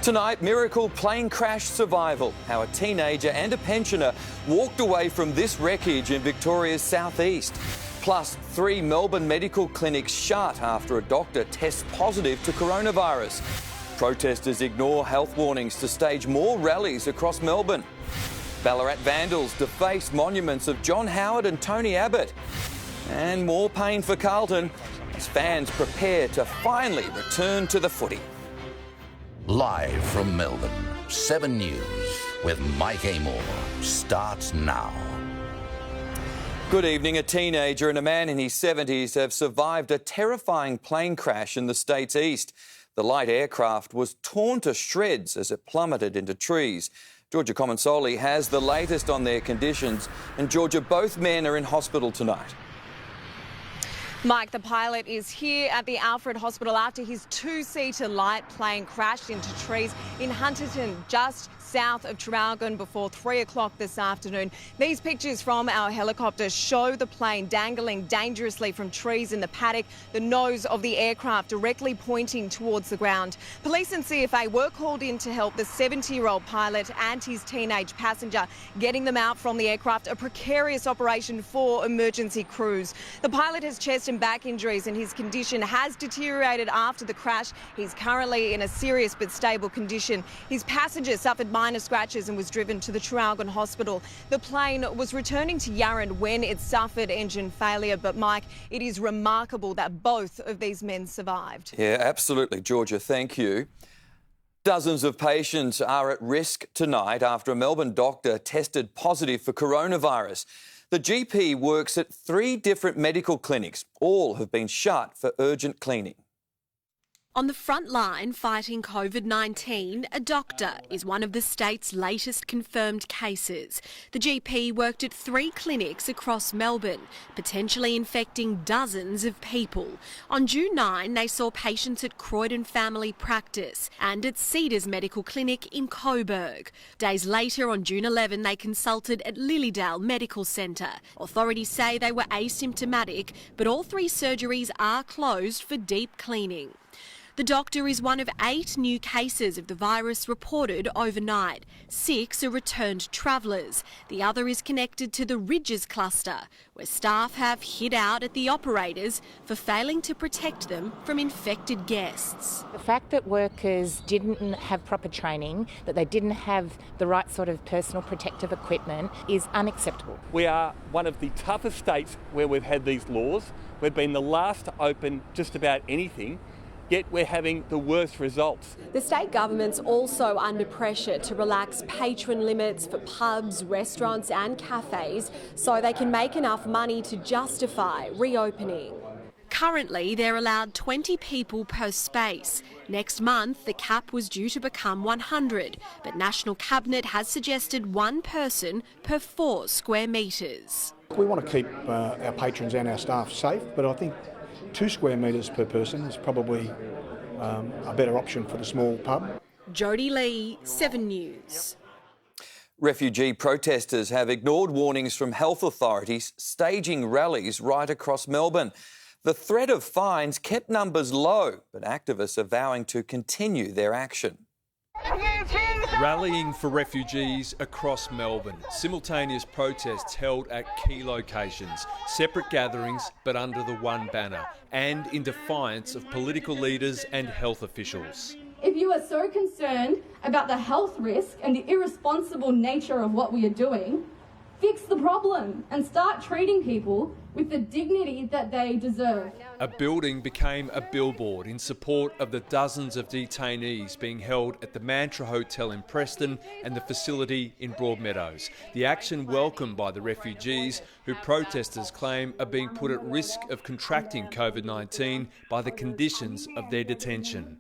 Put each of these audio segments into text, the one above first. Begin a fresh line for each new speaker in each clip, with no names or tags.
Tonight, miracle plane crash survival. How a teenager and a pensioner walked away from this wreckage in Victoria's southeast. Plus, 3 Melbourne medical clinics shut after a doctor tests positive to coronavirus. Protesters ignore health warnings to stage more rallies across Melbourne. Ballarat vandals deface monuments of John Howard and Tony Abbott. And more pain for Carlton as fans prepare to finally return to the footy.
Live from Melbourne, 7 News with Mike Amor starts now.
Good evening. A teenager and a man in his 70s have survived a terrifying plane crash in the state's east. The light aircraft was torn to shreds as it plummeted into trees. Georgia Comensoli has the latest on their conditions. And Georgia, both men are in hospital tonight.
Mike, the pilot is here at the Alfred Hospital after his 2-seater light plane crashed into trees in Hunterton, just south of Traralgon, before 3 o'clock this afternoon. These pictures from our helicopter show the plane dangling dangerously from trees in the paddock, the nose of the aircraft directly pointing towards the ground. Police and CFA were called in to help the 70-year-old pilot and his teenage passenger, getting them out from the aircraft, a precarious operation for emergency crews. The pilot has chest and back injuries and his condition has deteriorated after the crash. He's currently in a serious but stable condition. His passenger suffered minor scratches and was driven to the Traralgon Hospital. The plane was returning to Yarran when it suffered engine failure. But Mike, it is remarkable that both of these men survived.
Yeah, absolutely, Georgia. Thank you. Dozens of patients are at risk tonight after a Melbourne doctor tested positive for coronavirus. The GP works at 3 different medical clinics. All have been shut for urgent cleaning.
On the front line fighting COVID-19, a doctor is one of the state's latest confirmed cases. The GP worked at 3 clinics across Melbourne, potentially infecting dozens of people. On June 9, they saw patients at Croydon Family Practice and at Cedars Medical Clinic in Coburg. Days later, on June 11, they consulted at Lilydale Medical Centre. Authorities say they were asymptomatic, but all 3 surgeries are closed for deep cleaning. The doctor is one of 8 new cases of the virus reported overnight. 6 are returned travellers. The other is connected to the Ridges cluster, where staff have hid out at the operators for failing to protect them from infected guests.
The fact that workers didn't have proper training, that they didn't have the right sort of personal protective equipment is unacceptable.
We are one of the toughest states where we've had these laws. We've been the last to open just about anything. Yet we're having the worst results.
The state government's also under pressure to relax patron limits for pubs, restaurants and cafes so they can make enough money to justify reopening.
Currently, they're allowed 20 people per space. Next month, the cap was due to become 100, but National Cabinet has suggested 1 person per 4 square metres.
We want to keep our patrons and our staff safe, but I think 2 square metres per person is probably a better option for the small pub.
Jodie Lee, 7 News.
Refugee protesters have ignored warnings from health authorities, staging rallies right across Melbourne. The threat of fines kept numbers low, but activists are vowing to continue their action.
Rallying for refugees across Melbourne. Simultaneous protests held at key locations, separate gatherings but under the one banner, and in defiance of political leaders and health officials.
If you are so concerned about the health risk and the irresponsible nature of what we are doing, fix the problem and start treating people with the dignity that they deserve.
A building became a billboard in support of the dozens of detainees being held at the Mantra Hotel in Preston and the facility in Broadmeadows. The action welcomed by the refugees, who protesters claim are being put at risk of contracting COVID-19 by the conditions of their detention.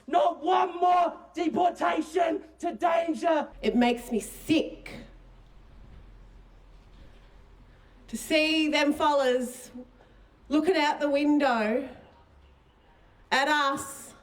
Not one more deportation to danger.
It makes me sick to see them fellas looking out the window at us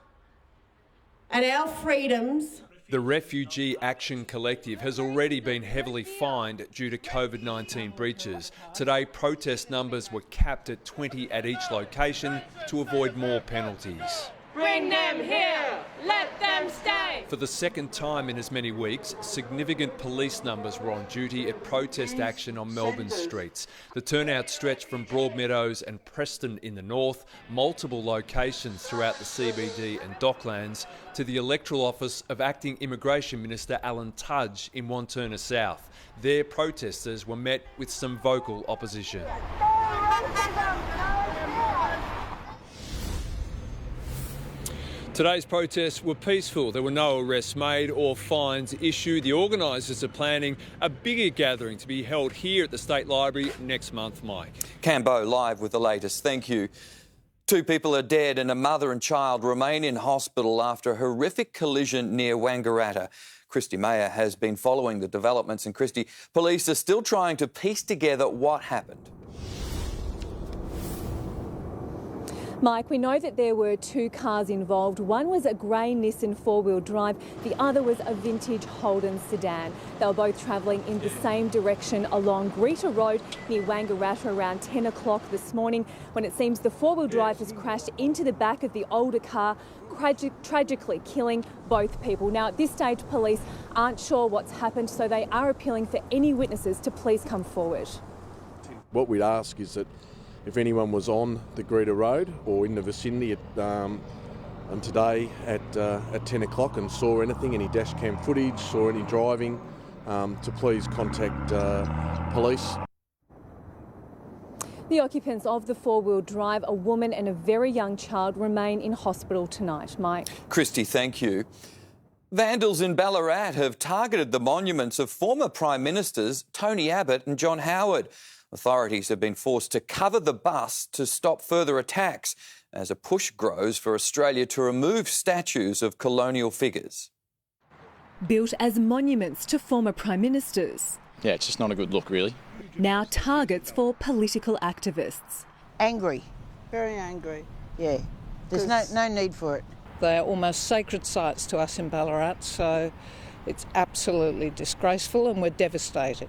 and our freedoms.
The Refugee Action Collective has already been heavily fined due to COVID-19 breaches. Today, protest numbers were capped at 20 at each location to avoid more penalties.
Bring them here!
Let them stay!
For the second time in as many weeks, significant police numbers were on duty at protest action on Melbourne streets. The turnout stretched from Broadmeadows and Preston in the north, multiple locations throughout the CBD and Docklands, to the electoral office of Acting Immigration Minister Alan Tudge in Wantirna South. There, protesters were met with some vocal opposition. Today's protests were peaceful. There were no arrests made or fines issued. The organisers are planning a bigger gathering to be held here at the State Library next month, Mike.
Cambo live with the latest. Thank you. 2 people are dead and a mother and child remain in hospital after a horrific collision near Wangaratta. Christy Mayer has been following the developments, and Christy, police are still trying to piece together what happened.
Mike, we know that there were 2 cars involved. One was a grey Nissan 4-wheel drive. The other was a vintage Holden sedan. They were both travelling in the same direction along Greta Road near Wangaratta around 10 o'clock this morning, when it seems the 4-wheel drive has crashed into the back of the older car, tragically killing both people. Now, at this stage, police aren't sure what's happened, so they are appealing for any witnesses to please come forward.
What we'd ask is that if anyone was on the Greta Road or in the vicinity and today at 10 o'clock and saw anything, any dash cam footage, saw any driving, to please contact police.
The occupants of the 4-wheel drive, a woman and a very young child, remain in hospital tonight. Mike.
Christy, thank you. Vandals in Ballarat have targeted the monuments of former Prime Ministers Tony Abbott and John Howard. Authorities have been forced to cover the bus to stop further attacks as a push grows for Australia to remove statues of colonial figures.
Built as monuments to former Prime Ministers.
Yeah, it's just not a good look, really.
Now targets for political activists.
Angry, very angry. Yeah, there's no need for it.
They are almost sacred sites to us in Ballarat, so it's absolutely disgraceful and we're devastated.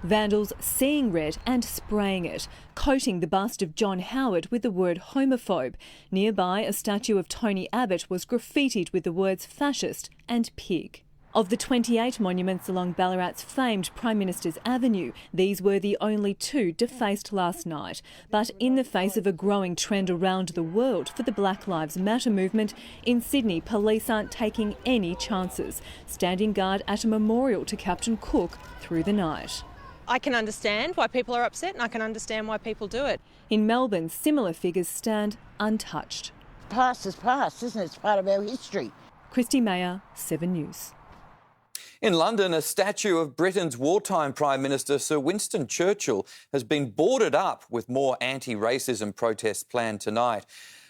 Vandals seeing red and spraying it, coating the bust of John Howard with the word homophobe. Nearby, a statue of Tony Abbott was graffitied with the words fascist and pig. Of the 28 monuments along Ballarat's famed Prime Minister's Avenue, these were the only 2 defaced last night. But in the face of a growing trend around the world for the Black Lives Matter movement, in Sydney, police aren't taking any chances, standing guard at a memorial to Captain Cook through the night.
I can understand why people are upset and I can understand why people do it.
In Melbourne, similar figures stand untouched.
Past is past, isn't it? It's part of our history.
Christy Mayer, 7 News.
In London, a statue of Britain's wartime Prime Minister Sir Winston Churchill has been boarded up, with more anti-racism protests planned tonight.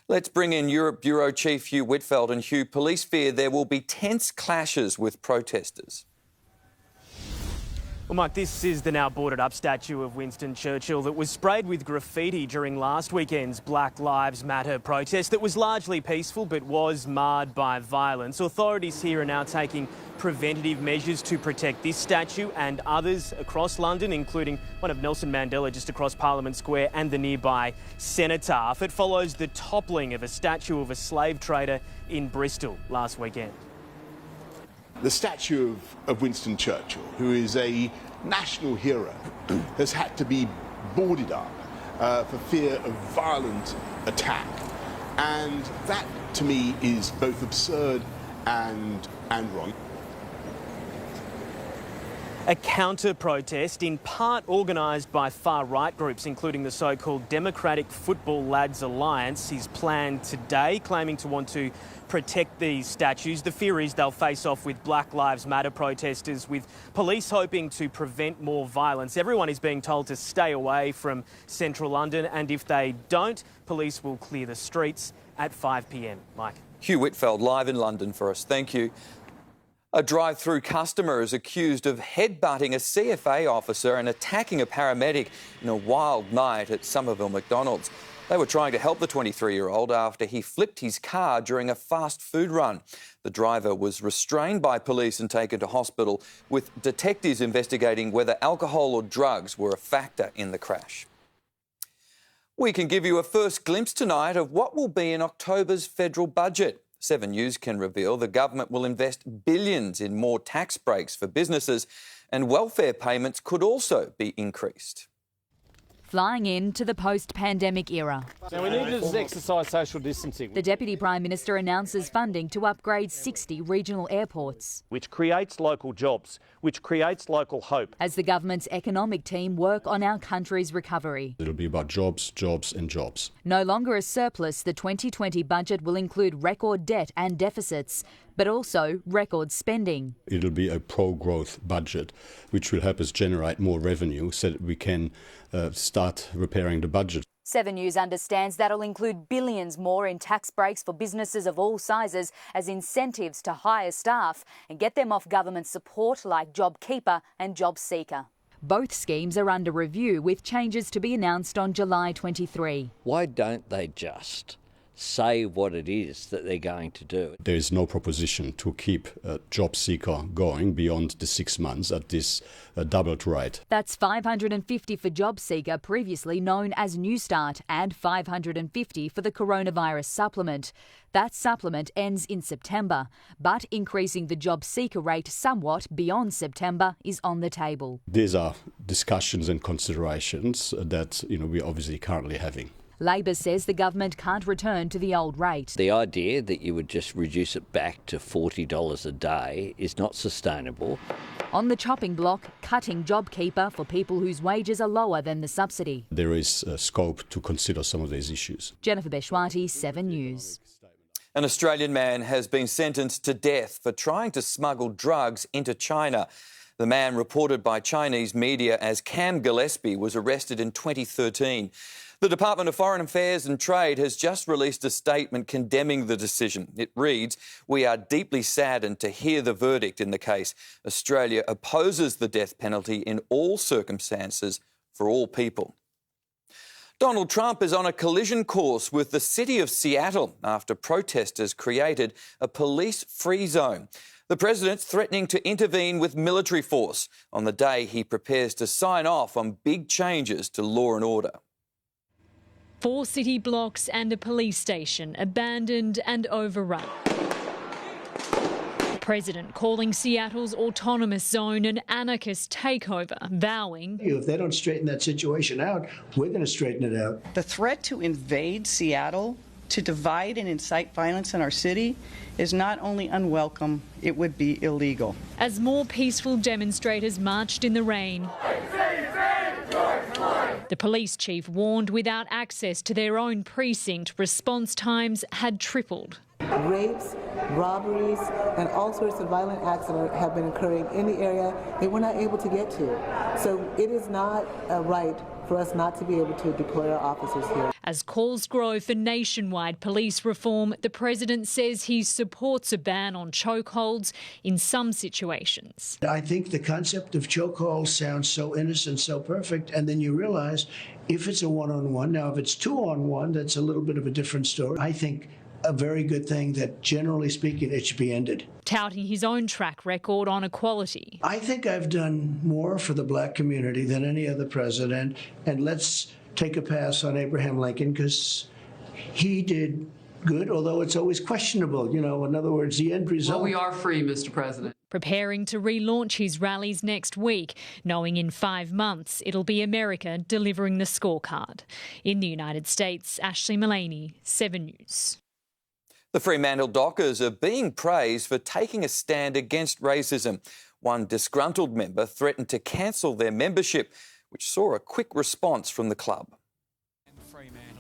Let's bring in Europe Bureau Chief Hugh Whitfeld. And Hugh, police fear there will be tense clashes with protesters.
Well, Mike, this is the now boarded up statue of Winston Churchill that was sprayed with graffiti during last weekend's Black Lives Matter protest that was largely peaceful but was marred by violence. Authorities here are now taking preventative measures to protect this statue and others across London, including one of Nelson Mandela just across Parliament Square and the nearby Cenotaph. It follows the toppling of a statue of a slave trader in Bristol last weekend.
The statue of Winston Churchill, who is a national hero, has had to be boarded up for fear of violent attack. And that, to me, is both absurd and wrong.
A counter-protest, in part organised by far-right groups, including the so-called Democratic Football Lads Alliance, is planned today, claiming to want to protect these statues. The fear is they'll face off with Black Lives Matter protesters, with police hoping to prevent more violence. Everyone is being told to stay away from central London, and if they don't, police will clear the streets at 5 p.m. Mike.
Hugh Whitfeld live in London for us. Thank you. A drive-through customer is accused of headbutting a CFA officer and attacking a paramedic in a wild night at Somerville McDonald's. They were trying to help the 23-year-old after he flipped his car during a fast food run. The driver was restrained by police and taken to hospital, with detectives investigating whether alcohol or drugs were a factor in the crash. We can give you a first glimpse tonight of what will be in October's federal budget. 7 News can reveal the government will invest billions in more tax breaks for businesses, and welfare payments could also be increased.
Flying into the post-pandemic era.
Now we need to exercise social distancing.
The Deputy Prime Minister announces funding to upgrade 60 regional airports,
Which creates local jobs, which creates local hope.
as the government's economic team work on our country's recovery.
It'll be about jobs, jobs and jobs.
No longer a surplus, the 2020 budget will include record debt and deficits, but also record spending.
It'll be a pro-growth budget, which will help us generate more revenue so that we can start repairing the budget.
7 News understands that'll include billions more in tax breaks for businesses of all sizes as incentives to hire staff and get them off government support like JobKeeper and JobSeeker. Both schemes are under review, with changes to be announced on July 23.
Why don't they just say what it is that they're going to do?
There is no proposition to keep JobSeeker going beyond the 6 months at this doubled rate.
That's $550 for JobSeeker, previously known as New Start, and $550 for the coronavirus supplement. That supplement ends in September, but increasing the JobSeeker rate somewhat beyond September is on the table.
These are discussions and considerations that we're obviously currently having.
Labor says the government can't return to the old rate.
The idea that you would just reduce it back to $40 a day is not sustainable.
On the chopping block, cutting JobKeeper for people whose wages are lower than the subsidy.
There is scope to consider some of these issues.
Jennifer Beshwati, 7 News.
An Australian man has been sentenced to death for trying to smuggle drugs into China. The man, reported by Chinese media as Cam Gillespie, was arrested in 2013. The Department of Foreign Affairs and Trade has just released a statement condemning the decision. It reads, "We are deeply saddened to hear the verdict in the case. Australia opposes the death penalty in all circumstances for all people." Donald Trump is on a collision course with the city of Seattle after protesters created a police-free zone. The president's threatening to intervene with military force on the day he prepares to sign off on big changes to law and order.
4 city blocks and a police station abandoned and overrun. The president calling Seattle's autonomous zone an anarchist takeover, vowing,
"If they don't straighten that situation out, we're going to straighten it out."
The threat to invade Seattle, to divide and incite violence in our city, is not only unwelcome, it would be illegal.
As more peaceful demonstrators marched in the rain, the police chief warned without access to their own precinct, response times had tripled.
Rapes, robberies, and all sorts of violent acts have been occurring in the area that we're not able to get to. So it is not right for us not to be able to deploy our officers here.
As calls grow for nationwide police reform, the president says he supports a ban on chokeholds in some situations.
I think the concept of chokehold sounds so innocent, so perfect, and then you realize if it's a one-on-one, now if it's 2-on-1, that's a little bit of a different story. I think a very good thing that, generally speaking, it should be ended.
Touting his own track record on equality.
I think I've done more for the black community than any other president, and let's take a pass on Abraham Lincoln because he did good, although it's always questionable. In other words, the end result.
Well, we are free, Mr. President.
Preparing to relaunch his rallies next week, knowing in 5 months it'll be America delivering the scorecard. In the United States, Ashley Mullaney, 7 News.
The Fremantle Dockers are being praised for taking a stand against racism. One disgruntled member threatened to cancel their membership, which saw a quick response from the club.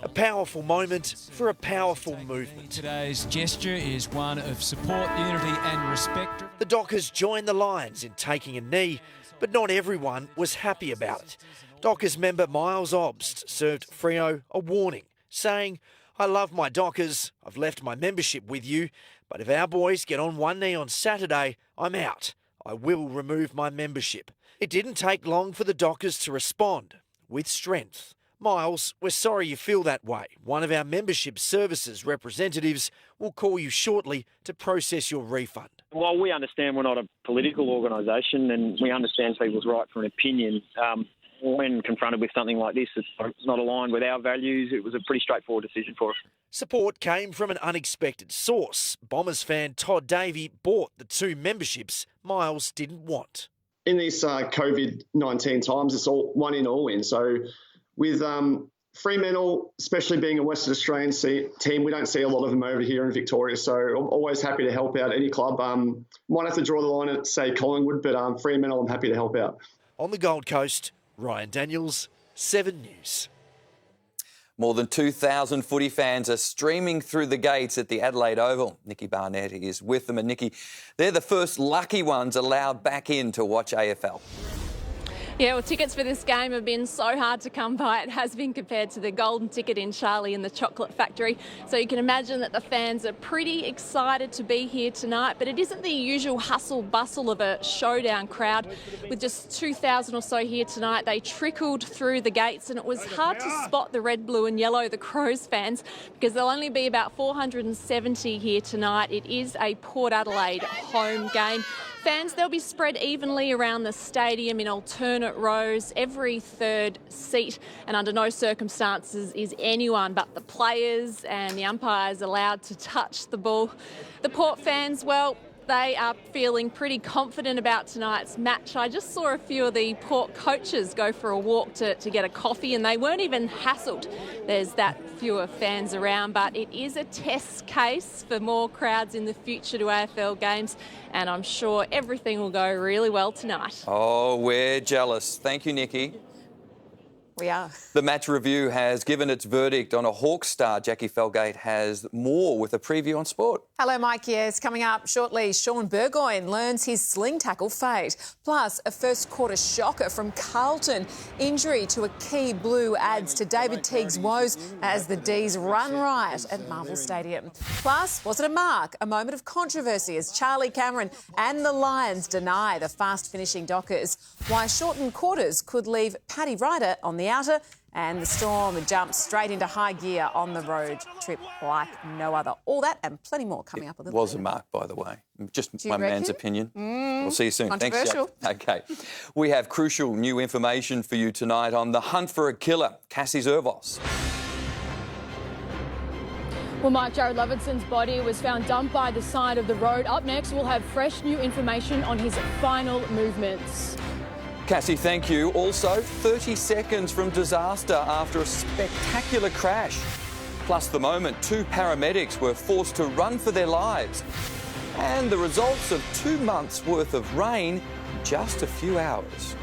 A powerful moment for a powerful movement.
Today's gesture is one of support, unity and respect.
The Dockers joined the Lions in taking a knee, but not everyone was happy about it. Dockers member Miles Obst served Freo a warning, saying, "I love my Dockers, I've left my membership with you, but if our boys get on one knee on Saturday, I'm out. I will remove my membership." It didn't take long for the Dockers to respond, with strength. Miles, we're sorry you feel that way. One of our membership services representatives will call you shortly to process your refund.
While we understand we're not a political organisation and we understand people's right for an opinion,
when confronted with something like this that's not aligned with our values, it was a pretty straightforward decision for us.
Support came from an unexpected source. Bombers fan Todd Davey bought the 2 memberships Miles didn't want.
In these COVID-19 times, it's all one in, all in. So with Fremantle, especially being a Western Australian team, we don't see a lot of them over here in Victoria. So I'm always happy to help out any club. Might have to draw the line at, say, Collingwood, but Fremantle, I'm happy to help out.
On the Gold Coast, Ryan Daniels, 7 News.
More than 2,000 footy fans are streaming through the gates at the Adelaide Oval. Nikki Barnett is with them. And Nikki, they're the first lucky ones allowed back in to watch AFL.
Yeah, well, tickets for this game have been so hard to come by. It has been compared to the golden ticket in Charlie and the Chocolate Factory. So you can imagine that the fans are pretty excited to be here tonight. But it isn't the usual hustle bustle of a showdown crowd. With just 2,000 or so here tonight, they trickled through the gates, and it was hard to spot the red, blue and yellow, the Crows fans, because there'll only be about 470 here tonight. It is a Port Adelaide home game. Fans, they'll be spread evenly around the stadium in alternate rows, every third seat, and under no circumstances is anyone but the players and the umpires allowed to touch the ball. The Port fans, well, they are feeling pretty confident about tonight's match. I just saw a few of the Port coaches go for a walk to get a coffee, and they weren't even hassled. There's that fewer fans around, but it is a test case for more crowds in the future to AFL games, and I'm sure everything will go really well tonight.
Oh, we're jealous. Thank you, Nikki.
We are.
The Match Review has given its verdict on a Hawks star. Jackie Felgate has more with a preview on sport.
Hello, Mike. Yes, coming up shortly, Sean Burgoyne learns his sling tackle fate. Plus, a first-quarter shocker from Carlton. Injury to a key blue adds to David Teague's woes as the D's run riot at Marvel Stadium. Plus, was it a mark? A moment of controversy as Charlie Cameron and the Lions deny the fast-finishing Dockers. Why shortened quarters could leave Paddy Ryder on the outer, and the Storm jumps straight into high gear on the road trip like no other. All that and plenty more coming up a little
Was
later.
a mark, by the way. Just
Do you
one man's
reckon?
opinion. We'll see you soon. Thanks,
Controversial.
Jack. OK. We have crucial new information for you tonight on the hunt for a killer, Cassie Zervos.
Well, Mike, Jared Levinson's body was found dumped by the side of the road. Up next, we'll have fresh new information on his final movements.
Cassie, thank you. Also, 30 seconds from disaster after a spectacular crash. Plus the moment 2 paramedics were forced to run for their lives. And the results of 2 months' worth of rain in just a few hours.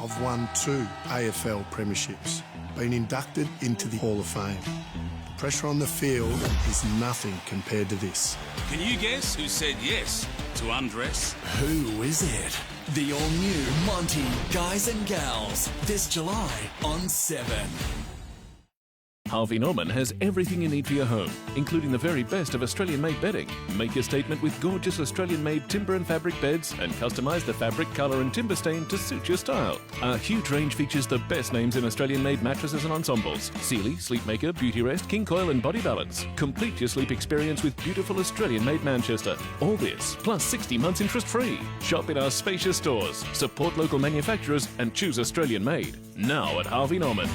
I've won 2 AFL premierships, been inducted into the Hall of Fame. The pressure on the field is nothing compared to this.
Can you guess who said yes to undress?
Who is it? The all-new Monty Guys and Gals, this July on 7.
Harvey Norman has everything you need for your home, including the very best of Australian-made bedding. Make your statement with gorgeous Australian-made timber and fabric beds and customise the fabric, colour and timber stain to suit your style. Our huge range features the best names in Australian-made mattresses and ensembles. Sealy, Sleepmaker, Beautyrest, King Coil and Body Balance. Complete your sleep experience with beautiful Australian-made Manchester. All this, plus 60 months interest-free. Shop in our spacious stores, support local manufacturers and choose Australian-made. Now at Harvey Norman.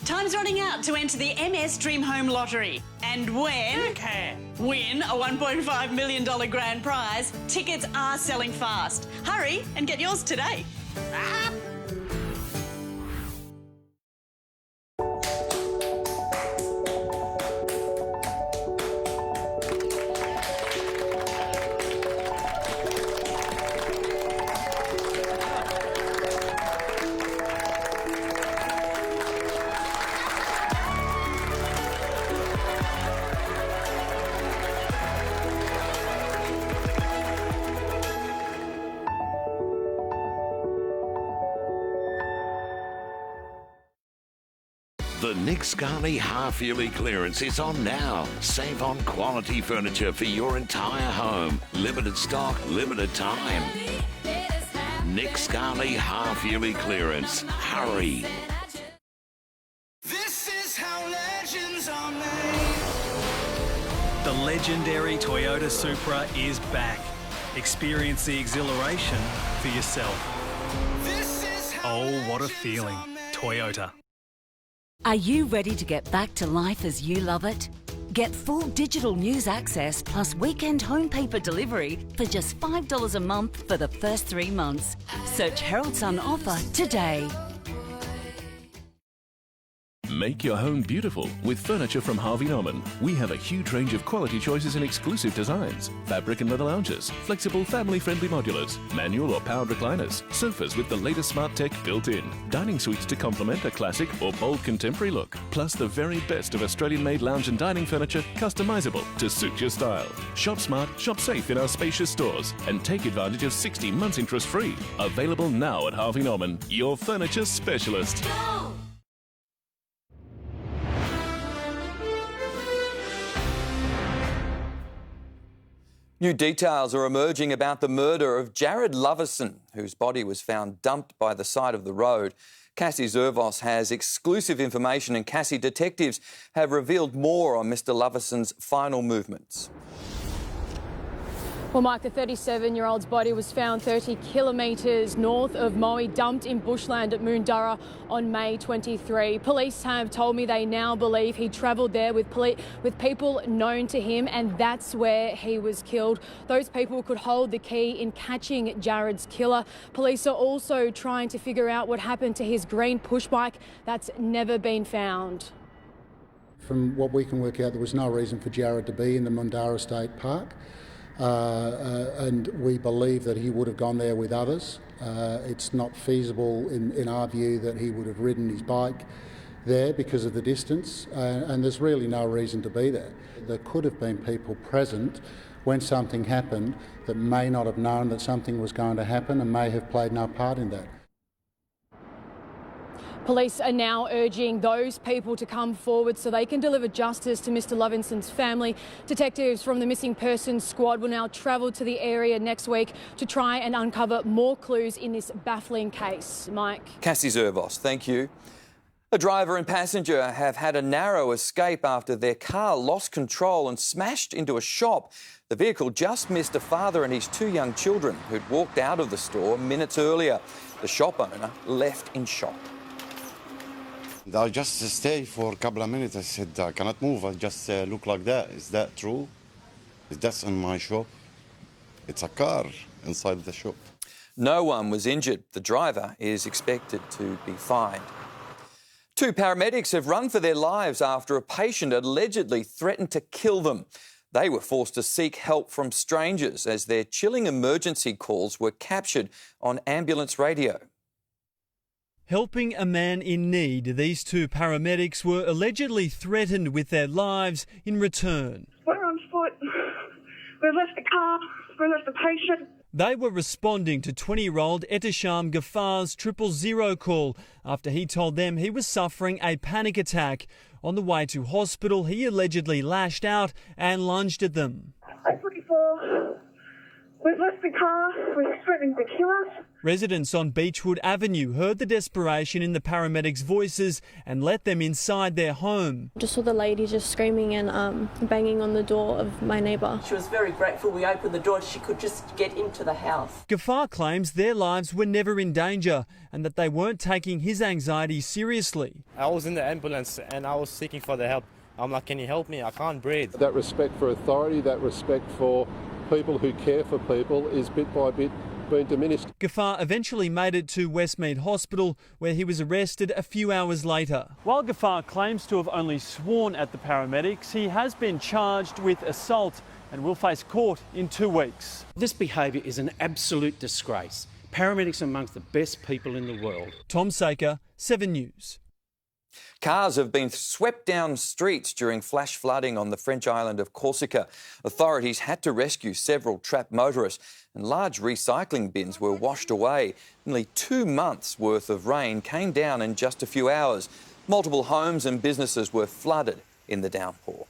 Time's running out to enter the MS Dream Home Lottery. And when you can win a $1.5 million grand prize, tickets are selling fast. Hurry and get yours today.
The Nick Scali half-yearly clearance is on now. Save on quality furniture for your entire home. Limited stock, limited time. Nick Scali half-yearly clearance. Hurry.
This is how legends are made.
The
legendary Toyota Supra is back. Experience the exhilaration for yourself. Oh, what a feeling. Toyota.
Are you ready to get back to life as you love it? Get full digital news access plus weekend home paper delivery for just $5 a month for the first 3 months. Search Herald Sun offer today.
Make your home beautiful with furniture from Harvey Norman. We have a huge range of quality choices and exclusive designs. Fabric and leather lounges, flexible family-friendly modulars, manual or powered recliners, sofas with the latest smart tech built in, dining suites to complement a classic or bold contemporary look, plus the very best of Australian-made lounge and dining furniture, customisable to suit your style. Shop smart, shop safe in our spacious stores and take advantage of 60 months interest-free. Available now at Harvey Norman, your furniture specialist.
New details are emerging about the murder of Jared Lovison, whose body was found dumped by the side of the road. Cassie Zervos has exclusive information, and Cassie, detectives have revealed more on Mr Lovison's final movements.
Well, Mike, the 37-year-old's body was found 30 kilometres north of Moe, dumped in bushland at Moondurra on May 23. Police have told me they now believe he travelled there with people known to him, and that's where he was killed. Those people could hold the key in catching Jared's killer. Police are also trying to figure out what happened to his green push bike that's never been found.
From what we can work out, there was no reason for Jared to be in the Moondurra State Park. And we believe that he would have gone there with others. It's not feasible in our view that he would have ridden his bike there because of the distance, and there's really no reason to be there. There could have been people present when something happened that may not have known that something was going to happen and may have played no part in that.
Police are now urging those people to come forward so they can deliver justice to Mr Lovison's family. Detectives from the Missing Persons Squad will now travel to the area next week to try and uncover more clues in this baffling case. Mike.
Cassie Zervos, thank you. A driver and passenger have had a narrow escape after their car lost control and smashed into a shop. The vehicle just missed a father and his 2 young children who'd walked out of the store minutes earlier. The shop owner left in shock.
I just stayed for a couple of minutes. I said, I cannot move. I just look like that. Is that true? Is that in my shop? It's a car inside the shop.
No one was injured. The driver is expected to be fined. 2 paramedics have run for their lives after a patient allegedly threatened to kill them. They were forced to seek help from strangers as their chilling emergency calls were captured on ambulance radio.
Helping a man in need, these 2 paramedics were allegedly threatened with their lives in return.
We're on foot. We left the car. We left the patient.
They were responding to 20-year-old Etisham Gaffar's 000 call after he told them he was suffering a panic attack. On the way to hospital, he allegedly lashed out and lunged at them.
At 24, we've left the car. We're threatening to kill us.
Residents on Beechwood Avenue heard the desperation in the paramedics' voices and let them inside their home.
Just saw the lady just screaming and banging on the door of my neighbour.
She was very grateful we opened the door. She could just get into the house.
Gaffar claims their lives were never in danger and that they weren't taking his anxiety seriously.
I was in the ambulance and I was seeking for the help. I'm like, can you help me? I can't breathe.
That respect for authority, that respect for people who care for people is bit by bit been diminished.
Gaffar eventually made it to Westmead Hospital, where he was arrested a few hours later. While Gaffar claims to have only sworn at the paramedics, he has been charged with assault and will face court in 2 weeks.
This behaviour is an absolute disgrace. Paramedics are amongst the best people in the world.
Tom Saker, 7 News.
Cars have been swept down streets during flash flooding on the French island of Corsica. Authorities had to rescue several trapped motorists and large recycling bins were washed away. Nearly 2 months' worth of rain came down in just a few hours. Multiple homes and businesses were flooded in the downpour.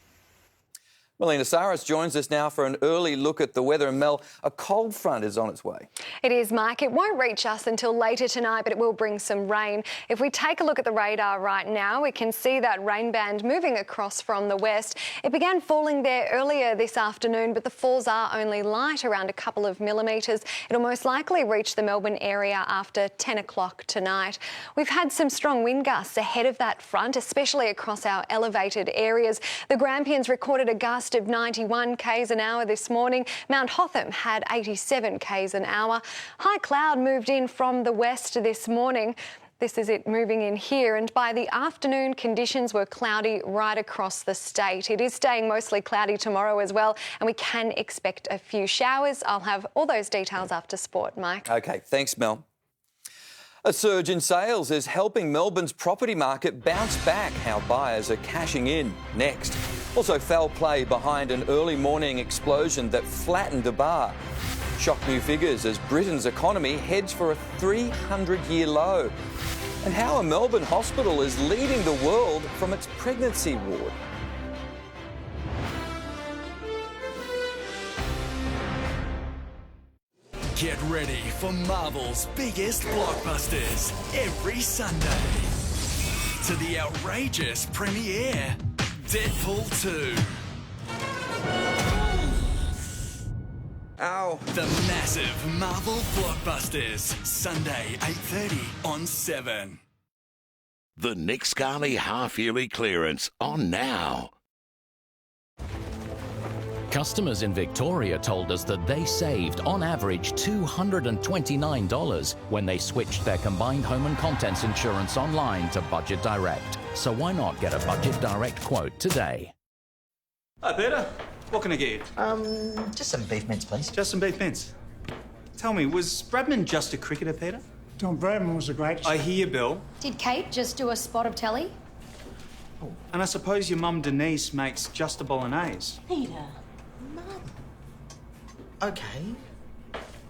Melina Saris joins us now for an early look at the weather. And Mel, a cold front is on its way.
It is, Mike. It won't reach us until later tonight, but it will bring some rain. If we take a look at the radar right now, we can see that rain band moving across from the west. It began falling there earlier this afternoon, but the falls are only light, around a couple of millimetres. It'll most likely reach the Melbourne area after 10 o'clock tonight. We've had some strong wind gusts ahead of that front, especially across our elevated areas. The Grampians recorded a gust of 91 k's an hour this morning. Mount Hotham had 87 k's an hour. High cloud moved in from the west this morning. This is it moving in here, and by the afternoon conditions were cloudy right across the state. It is staying mostly cloudy tomorrow as well, and we can expect a few showers. I'll have all those details after sport, Mike.
OK, thanks, Mel. A surge in sales is helping Melbourne's property market bounce back. How buyers are cashing in next. Also, foul play behind an early morning explosion that flattened a bar. Shock new figures as Britain's economy heads for a 300-year low. And how a Melbourne hospital is leading the world from its pregnancy ward.
Get ready for Marvel's biggest blockbusters every Sunday. To the outrageous premiere, Deadpool 2.
Ow.
The massive Marvel blockbusters, Sunday 8:30 on 7.
The Nick Scali half-yearly clearance on now.
Customers in Victoria told us that they saved, on average, $229 when they switched their combined home and contents insurance online to Budget Direct. So why not get a Budget Direct quote today?
Hi, Peter. What can I get you?
Just some beef mince, please.
Just some beef mince. Tell me, was Bradman just a cricketer, Peter?
Don Bradman was the greatest.
I hear, Bill.
Did Kate just do a spot of telly?
And I suppose your mum Denise makes just a bolognese.
Peter. Okay.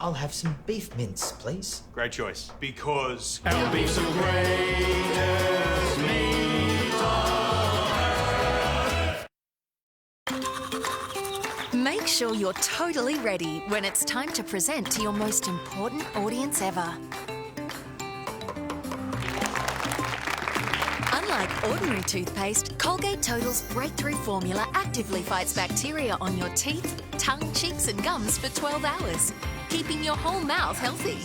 I'll have some beef mince, please.
Great choice. Because
our beef's the greatest meat on earth.
Make sure you're totally ready when it's time to present to your most important audience ever. Unlike ordinary toothpaste, Colgate Total's breakthrough formula actively fights bacteria on your teeth, tongue, cheeks and gums for 12 hours, keeping your whole mouth healthy.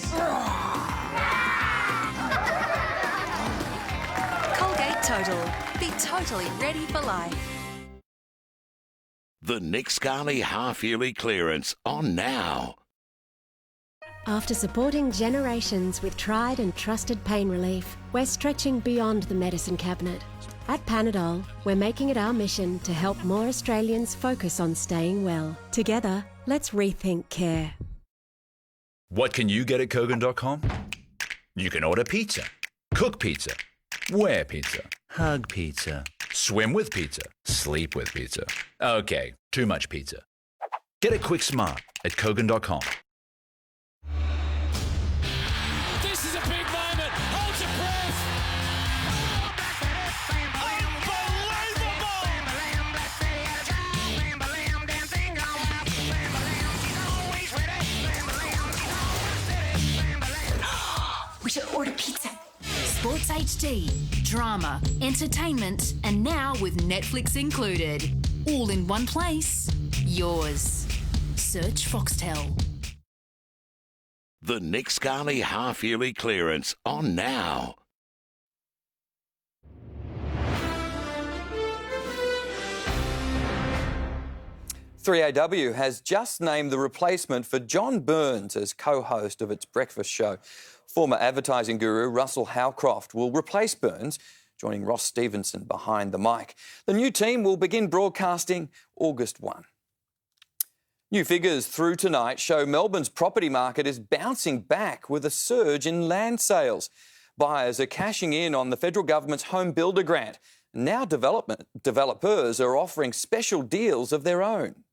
Colgate Total. Be totally ready for life.
The Nick Scali half-yearly clearance on now.
After supporting generations with tried and trusted pain relief, we're stretching beyond the medicine cabinet. At Panadol, we're making it our mission to help more Australians focus on staying well. Together, let's rethink care.
What can you get at Kogan.com? You can order pizza, cook pizza, wear pizza, hug pizza, swim with pizza, sleep with pizza. Okay, too much pizza. Get it quick smart at Kogan.com.
This is a big moment. Hold your breath.
We should order pizza. Sports HD, drama, entertainment, and now with Netflix included. All in one place. Yours. Search Foxtel.
The Nick Scali half-yearly clearance on now.
3AW has just named the replacement for John Burns as co-host of its breakfast show. Former advertising guru Russell Howcroft will replace Burns, joining Ross Stevenson behind the mic. The new team will begin broadcasting August 1. New figures through tonight show Melbourne's property market is bouncing back with a surge in land sales. Buyers are cashing in on the federal government's home builder grant. Now developers are offering special deals of their own.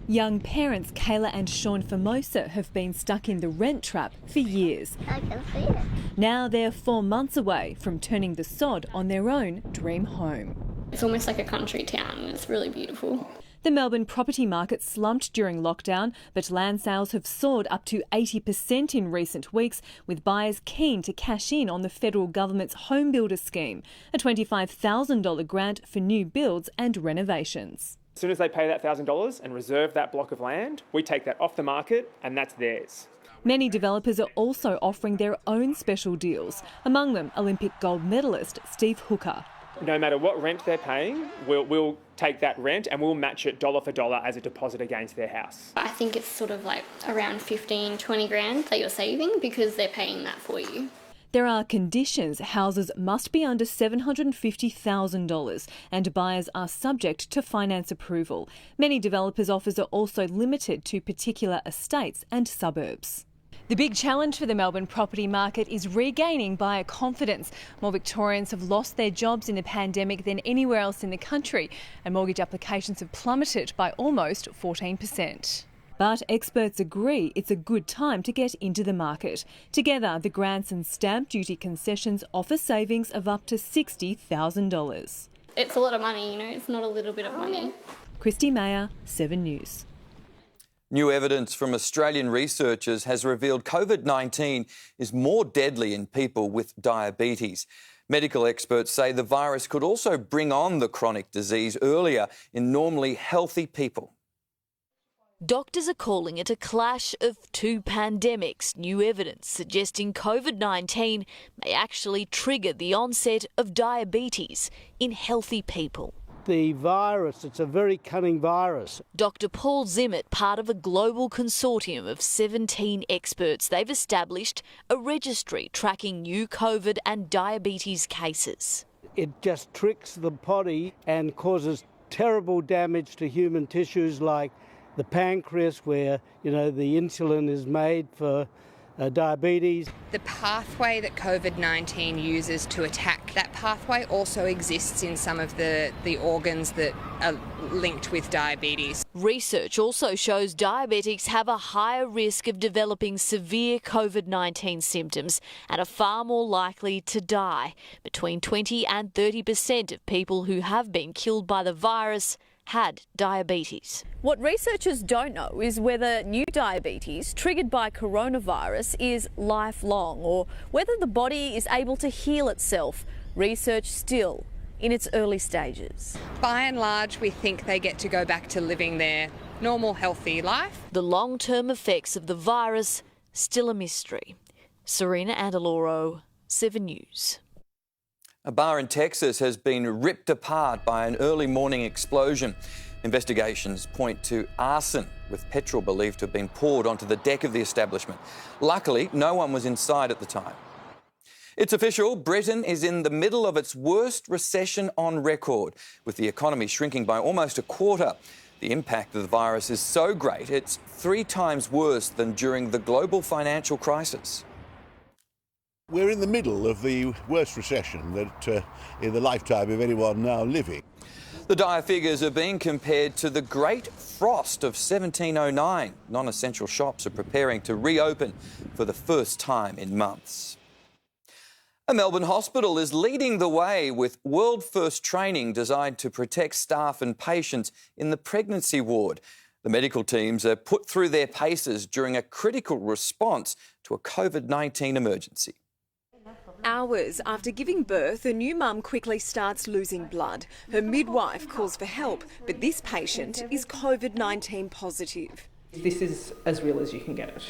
Young parents Kayla and Sean Formosa have been stuck in the rent trap for years.
I can see it.
Now they're 4 months away from turning the sod on their own dream home.
It's almost like a country town and it's really beautiful.
The Melbourne property market slumped during lockdown, but land sales have soared up to 80% in recent weeks, with buyers keen to cash in on the federal government's home builder scheme, a $25,000 grant for new builds and renovations.
As soon as they pay that $1,000 and reserve that block of land, we take that off the market and that's theirs.
Many developers are also offering their own special deals, among them Olympic gold medalist Steve Hooker.
No matter what rent they're paying, we'll take that rent and we'll match it dollar for dollar as a deposit against their house.
I think it's sort of like around 15, 20 grand that you're saving because they're paying that for you.
There are conditions. Houses must be under $750,000 and buyers are subject to finance approval. Many developers' offers are also limited to particular estates and suburbs. The big challenge for the Melbourne property market is regaining buyer confidence. More Victorians have lost their jobs in the pandemic than anywhere else in the country, and mortgage applications have plummeted by almost 14%. But experts agree it's a good time to get into the market. Together, the grants and stamp duty concessions offer savings of up to $60,000.
It's a lot of money, it's not a little bit of money.
Christy Mayer, 7 News.
New evidence from Australian researchers has revealed COVID-19 is more deadly in people with diabetes. Medical experts say the virus could also bring on the chronic disease earlier in normally healthy people.
Doctors are calling it a clash of two pandemics, new evidence suggesting COVID-19 may actually trigger the onset of diabetes in healthy people.
The virus, it's a very cunning virus.
Dr. Paul Zimmet, part of a global consortium of 17 experts, they've established a registry tracking new COVID and diabetes cases.
It just tricks the body and causes terrible damage to human tissues like the pancreas, where, the insulin is made for diabetes.
The pathway that COVID-19 uses to attack, that pathway also exists in some of the organs that are linked with diabetes.
Research also shows diabetics have a higher risk of developing severe COVID-19 symptoms and are far more likely to die. Between 20 and 30% of people who have been killed by the virus had diabetes.
What researchers don't know is whether new diabetes triggered by coronavirus is lifelong or whether the body is able to heal itself. Research still in its early stages.
By and large, we think they get to go back to living their normal, healthy life.
The long-term effects of the virus still a mystery. Serena Andaloro, 7 News.
A bar in Texas has been ripped apart by an early morning explosion. Investigations point to arson, with petrol believed to have been poured onto the deck of the establishment. Luckily, no one was inside at the time. It's official, Britain is in the middle of its worst recession on record, with the economy shrinking by almost a quarter. The impact of the virus is so great, it's 3 times worse than during the global financial crisis.
We're in the middle of the worst recession that in the lifetime of anyone now living.
The dire figures are being compared to the Great Frost of 1709. Non-essential shops are preparing to reopen for the first time in months. A Melbourne hospital is leading the way with world-first training designed to protect staff and patients in the pregnancy ward. The medical teams are put through their paces during a critical response to a COVID-19 emergency.
Hours after giving birth, a new mum quickly starts losing blood. Her midwife calls for help, but this patient is COVID-19 positive.
This is as real as you can get it.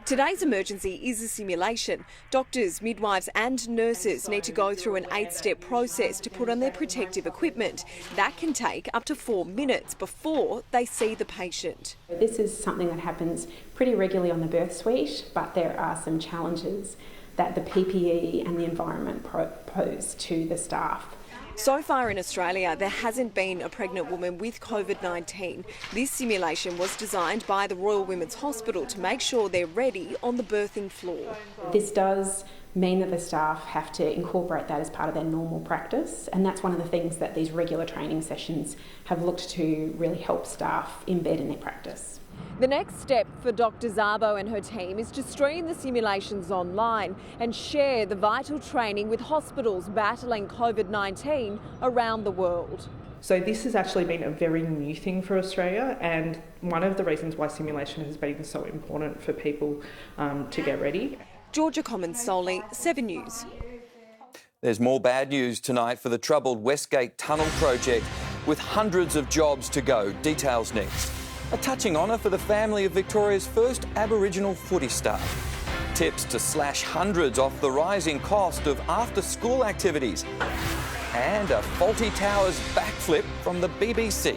Today's emergency is a simulation. Doctors, midwives and nurses need to go through an 8-step process to put on their protective equipment. That can take up to 4 minutes before they see the patient.
This is something that happens pretty regularly on the birth suite, but there are some challenges that the PPE and the environment pose to the staff.
So far in Australia, there hasn't been a pregnant woman with COVID-19. This simulation was designed by the Royal Women's Hospital to make sure they're ready on the birthing floor.
This does mean that the staff have to incorporate that as part of their normal practice, and that's one of the things that these regular training sessions have looked to really help staff embed in their practice.
The next step for Dr. Szabo and her team is to stream the simulations online and share the vital training with hospitals battling COVID-19 around the world.
So this has actually been a very new thing for Australia, and one of the reasons why simulation has been so important for people to get ready.
Georgia Commons Solly, 7 News.
There's more bad news tonight for the troubled Westgate Tunnel project, with hundreds of jobs to go. Details next. A touching honour for the family of Victoria's first Aboriginal footy star. Tips to slash hundreds off the rising cost of after-school activities. And a faulty towers backflip from the BBC.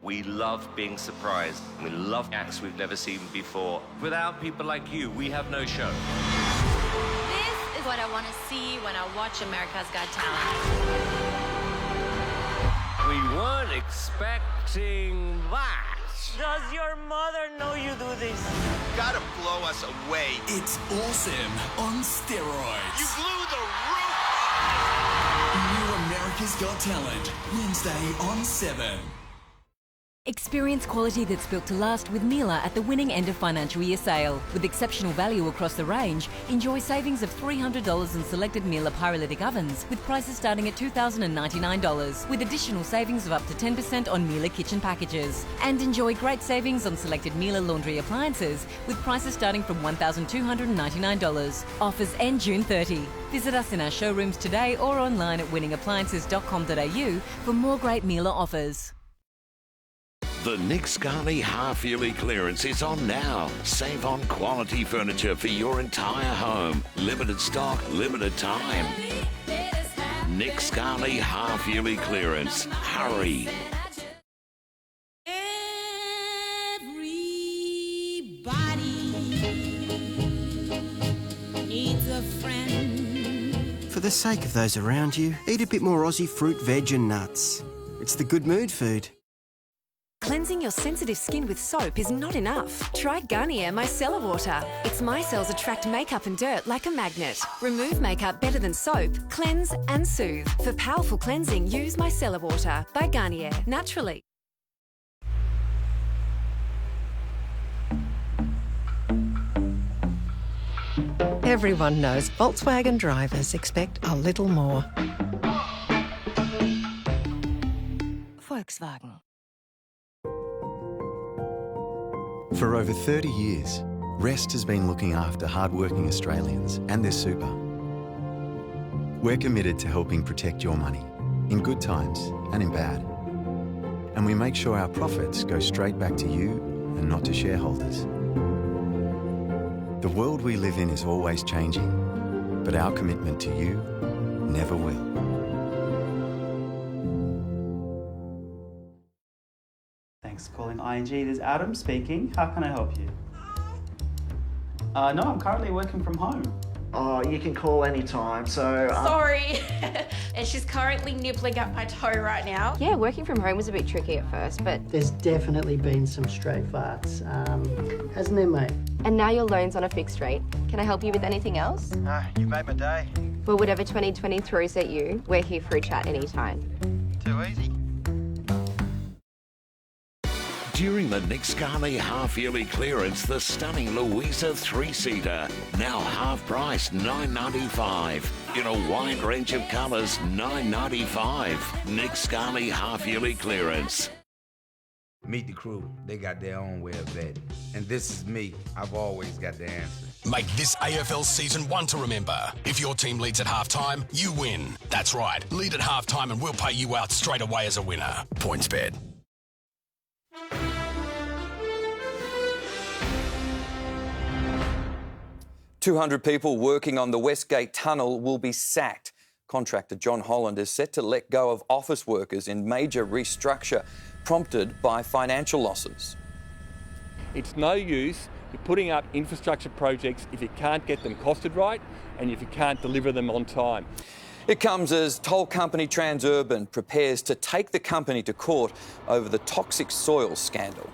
We love being surprised. We love acts we've never seen before. Without people like you, we have no show.
This is what I want to see when I watch America's Got Talent.
We weren't expecting that.
Does your mother know you do this?
Gotta blow us away.
It's awesome on steroids.
You blew the roof off!
New America's Got Talent, Wednesday on 7.
Experience quality that's built to last with Miele at the winning end of financial year sale. With exceptional value across the range, enjoy savings of $300 in selected Miele pyrolytic ovens, with prices starting at $2,099, with additional savings of up to 10% on Miele kitchen packages. And enjoy great savings on selected Miele laundry appliances, with prices starting from $1,299. Offers end June 30. Visit us in our showrooms today or online at winningappliances.com.au for more great Miele offers.
The Nick Scarley half-yearly clearance is on now. Save on quality furniture for your entire home. Limited stock, limited time. Nick Scarley half-yearly clearance. Hurry.
Needs a friend. For the sake of those around you, eat a bit more Aussie fruit, veg and nuts. It's the good mood food.
Cleansing your sensitive skin with soap is not enough. Try Garnier Micellar Water. Its micelles attract makeup and dirt like a magnet. Remove makeup better than soap. Cleanse and soothe. For powerful cleansing, use Micellar Water by Garnier, naturally.
Everyone knows Volkswagen drivers expect a little more.
Volkswagen.
For over 30 years, Rest has been looking after hardworking Australians and their super. We're committed to helping protect your money, in good times and in bad. And we make sure our profits go straight back to you and not to shareholders. The world we live in is always changing, but our commitment to you never will.
Thanks for calling ING. This is Adam speaking. How can I help you? No, I'm currently working from home.
Oh, you can call anytime, so...
Sorry. And she's currently nibbling at my toe right now.
Yeah, working from home was a bit tricky at first, but...
There's definitely been some stray farts, hasn't there, mate?
And now your loan's on a fixed rate. Can I help you with anything else?
No, you made my day.
Well, whatever 2020 throws at you, we're here for a chat anytime.
Too easy.
During the Nick Scarley half-yearly clearance, the stunning Louisa 3-seater, now half price $9.95. In a wide range of colours, $9.95. Nick Scarley half-yearly clearance.
Meet the crew. They got their own way of betting. And this is me. I've always got the answer.
Make this AFL Season 1 to remember. If your team leads at halftime, you win. That's right. Lead at halftime and we'll pay you out straight away as a winner. PointsBet.
200 people working on the Westgate Tunnel will be sacked. Contractor John Holland is set to let go of office workers in major restructure prompted by financial losses.
It's no use you're putting up infrastructure projects if you can't get them costed right and if you can't deliver them on time.
It comes as toll company Transurban prepares to take the company to court over the toxic soil scandal.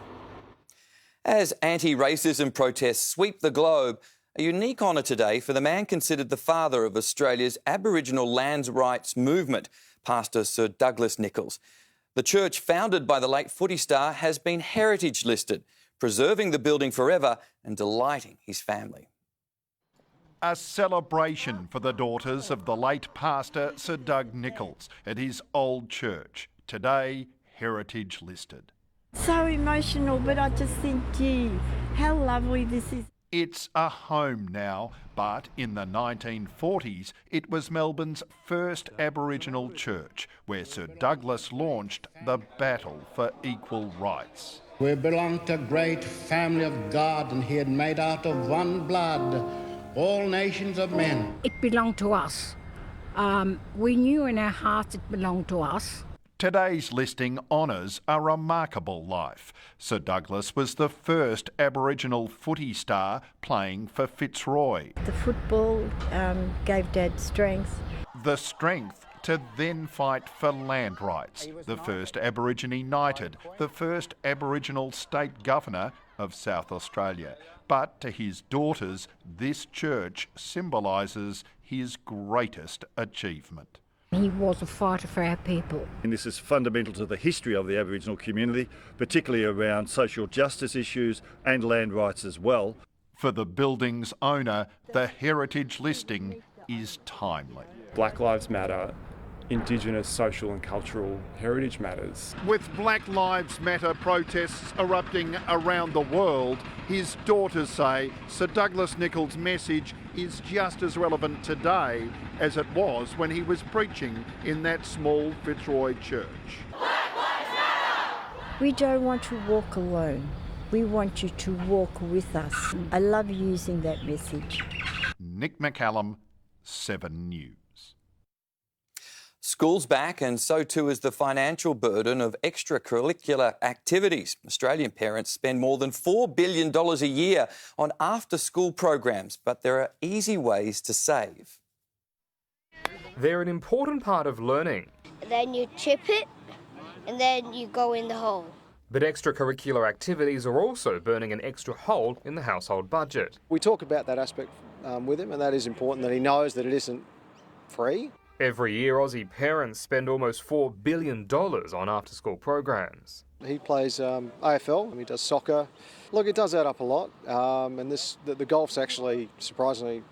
As anti-racism protests sweep the globe, a unique honour today for the man considered the father of Australia's Aboriginal lands rights movement, Pastor Sir Douglas Nicholls. The church founded by the late footy star has been heritage listed, preserving the building forever and delighting his family.
a celebration for the daughters of the late pastor Sir Doug Nicholls at his old church, today heritage listed.
So emotional, but I just think, gee, how lovely this is.
It's a home now, but in the 1940s it was Melbourne's first Aboriginal church, where Sir Douglas launched the battle for equal rights.
We belonged to a great family of God, and he had made out of one blood all nations of men.
It belonged to us. We knew in our hearts it belonged to us.
Today's listing honours a remarkable life. Sir Douglas was the first Aboriginal footy star playing for Fitzroy.
The football gave Dad strength.
The strength to then fight for land rights. The first Aborigine knighted, the first Aboriginal state governor of South Australia. But to his daughters, this church symbolises his greatest achievement.
He was a fighter for our people.
And this is fundamental to the history of the Aboriginal community, particularly around social justice issues and land rights as well.
For the building's owner, the heritage listing is timely.
Black Lives Matter, Indigenous social and cultural heritage matters.
With Black Lives Matter protests erupting around the world, his daughters say Sir Douglas Nicholls' message is just as relevant today as it was when he was preaching in that small Fitzroy church.
We don't want to walk alone. We want you to walk with us. I love using that message.
Nick McCallum, 7 News.
School's back, and so too is the financial burden of extracurricular activities. Australian parents spend more than $4 billion a year on after-school programs, but there are easy ways to save.
They're an important part of learning.
Then you chip it, and then you go in the hole.
But extracurricular activities are also burning an extra hole in the household budget.
We talk about that aspect with him, and that is important, that he knows that it isn't free.
Every year, Aussie parents spend almost $4 billion on after-school programs.
He plays AFL, and he does soccer. Look, it does add up a lot, and the golf's actually surprisingly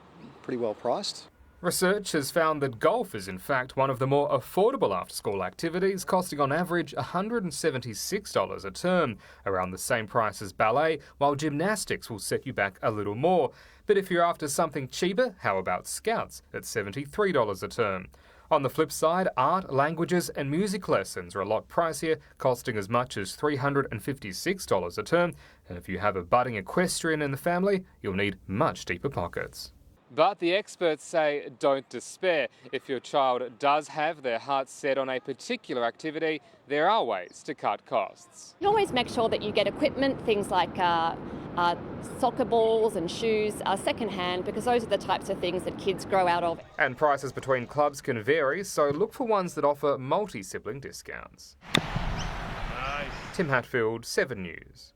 pretty well priced.
Research has found that golf is in fact one of the more affordable after-school activities, costing on average $176 a term, around the same price as ballet, while gymnastics will set you back a little more. But if you're after something cheaper, how about Scouts at $73 a term? On the flip side, art, languages and music lessons are a lot pricier, costing as much as $356 a term. And if you have a budding equestrian in the family, you'll need much deeper pockets. But the experts say don't despair. If your child does have their heart set on a particular activity, there are ways to cut costs.
You always make sure that you get equipment, things like soccer balls and shoes, second-hand, because those are the types of things that kids grow out of.
And prices between clubs can vary, so look for ones that offer multi-sibling discounts. Nice. Tim Hatfield, 7 News.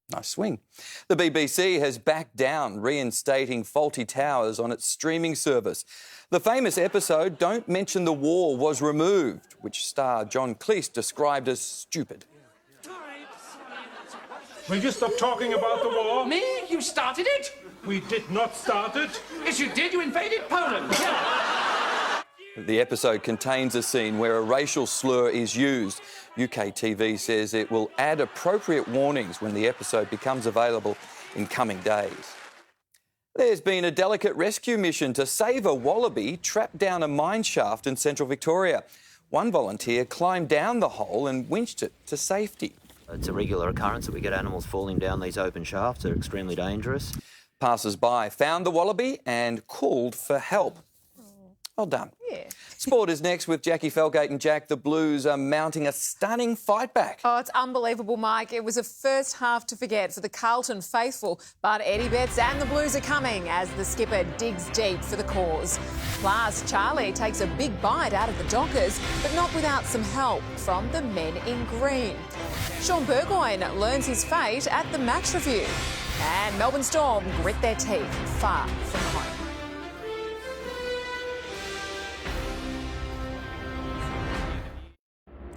Nice swing. The BBC has backed down reinstating faulty towers on its streaming service. The famous episode Don't Mention the War was removed, which star John Cleese described as stupid.
Will you stop talking about the war?
Me? You started it?
We did not start it.
Yes, you did. You invaded Poland.
The episode contains a scene where a racial slur is used. UK TV says it will add appropriate warnings when the episode becomes available in coming days. There's been a delicate rescue mission to save a wallaby trapped down a mine shaft in central Victoria. One volunteer climbed down the hole and winched it to safety.
It's a regular occurrence that we get animals falling down these open shafts. They're extremely dangerous.
Passers-by found the wallaby and called for help. Well done.
Yeah.
Sport is next with Jackie Felgate and Jack. The Blues are mounting a stunning fight back.
Oh, it's unbelievable, Mike. It was a first half to forget for the Carlton faithful, but Eddie Betts and the Blues are coming as the skipper digs deep for the cause. Plus, Charlie takes a big bite out of the Dockers, but not without some help from the men in green. Sean Burgoyne learns his fate at the match review. And Melbourne Storm grit their teeth far from home.